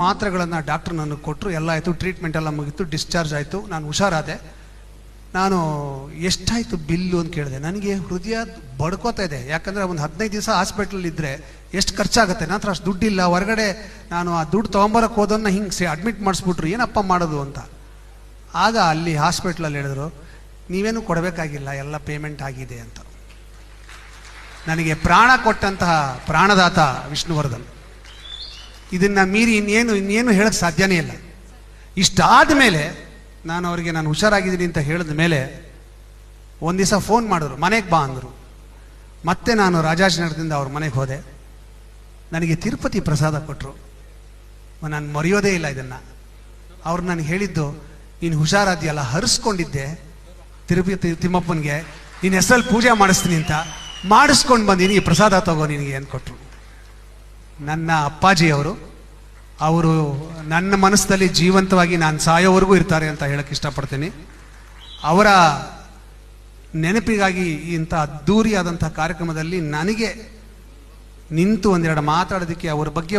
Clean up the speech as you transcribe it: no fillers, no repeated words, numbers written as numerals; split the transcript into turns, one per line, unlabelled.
ಮಾತ್ರೆಗಳನ್ನು ಡಾಕ್ಟ್ರು ನನಗೆ ಕೊಟ್ಟರು. ಎಲ್ಲ ಆಯಿತು, ಟ್ರೀಟ್ಮೆಂಟ್ ಎಲ್ಲ ಮುಗೀತು, ಡಿಸ್ಚಾರ್ಜ್ ಆಯಿತು, ನಾನು ಹುಷಾರಾದೆ. ನಾನು ಎಷ್ಟಾಯಿತು ಬಿಲ್ಲು ಅಂತ ಕೇಳಿದೆ. ನನಗೆ ಹೃದಯ ಬಡ್ಕೋತಾ ಇದೆ. ಯಾಕಂದರೆ ಒಂದು 15 ದಿವಸ ಹಾಸ್ಪಿಟ್ಲಲ್ಲಿ ಇದ್ದರೆ ಎಷ್ಟು ಖರ್ಚಾಗುತ್ತೆ, ನನ್ನ ಹತ್ರ ಅಷ್ಟು ದುಡ್ಡಿಲ್ಲ. ಹೊರಗಡೆ ನಾನು ಆ ದುಡ್ಡು ತೊಗೊಂಬರೋಕ್ಕೆ ಹೋದನ್ನ ಹಿಂಗೆ ಅಡ್ಮಿಟ್ ಮಾಡಿಸ್ಬಿಟ್ರು, ಏನಪ್ಪ ಮಾಡೋದು ಅಂತ. ಆಗ ಅಲ್ಲಿ ಹಾಸ್ಪಿಟ್ಲಲ್ಲಿ ಹೇಳಿದ್ರು, ನೀವೇನು ಕೊಡಬೇಕಾಗಿಲ್ಲ, ಎಲ್ಲ ಪೇಮೆಂಟ್ ಆಗಿದೆ ಅಂತ. ನನಗೆ ಪ್ರಾಣ ಕೊಟ್ಟಂತಹ ಪ್ರಾಣದಾತ ವಿಷ್ಣುವರ್ಧನ್. ಇದನ್ನು ಮೀರಿ ಇನ್ನೇನು ಹೇಳಕ್ಕೆ ಸಾಧ್ಯನೇ ಇಲ್ಲ. ಇಷ್ಟಾದ ಮೇಲೆ ನಾನು ಅವರಿಗೆ ನಾನು ಹುಷಾರಾಗಿದ್ದೀನಿ ಅಂತ ಹೇಳಿದ ಮೇಲೆ ಒಂದು ದಿವಸ ಫೋನ್ ಮಾಡಿದ್ರು, ಮನೆಗೆ ಬಾ ಅಂದರು. ಮತ್ತೆ ನಾನು ರಾಜಾಜಿನಗರದಿಂದ ಅವ್ರ ಮನೆಗೆ ಹೋದೆ. ನನಗೆ ತಿರುಪತಿ ಪ್ರಸಾದ ಕೊಟ್ಟರು. ನಾನು ಮರೆಯೋದೇ ಇಲ್ಲ ಇದನ್ನು. ಅವ್ರು ನನಗೆ ಹೇಳಿದ್ದು, ನೀನು ಹುಷಾರಾದ್ಯಲ್ಲ, ಹರಿಸ್ಕೊಂಡಿದ್ದೆ ತಿರುಪತಿ ತಿಮ್ಮಪ್ಪನಿಗೆ, ನೀನು ಹೆಸರಲ್ಲಿ ಪೂಜೆ ಮಾಡಿಸ್ತೀನಿ ಅಂತ ಮಾಡಿಸ್ಕೊಂಡು ಬಂದೀನಿ, ಈ ಪ್ರಸಾದ ತಗೋ ನಿನಗೆ ಅಂತ ಕೊಟ್ಟರು. ನನ್ನ ಅಪ್ಪಾಜಿಯವರು, ಅವರು ನನ್ನ ಮನಸ್ಸಲ್ಲಿ ಜೀವಂತವಾಗಿ ನಾನು ಸಾಯೋವರೆಗೂ ಇರ್ತಾರೆ ಅಂತ ಹೇಳಕ್ಕೆ ಇಷ್ಟಪಡ್ತೀನಿ. ಅವರ ನೆನಪಿಗಾಗಿ ಇಂಥ ಅದ್ಧೂರಿಯಾದಂಥ ಕಾರ್ಯಕ್ರಮದಲ್ಲಿ ನನಗೆ ನಿಂತು ಒಂದೆರಡು ಮಾತಾಡೋದಕ್ಕೆ, ಅವ್ರ ಬಗ್ಗೆ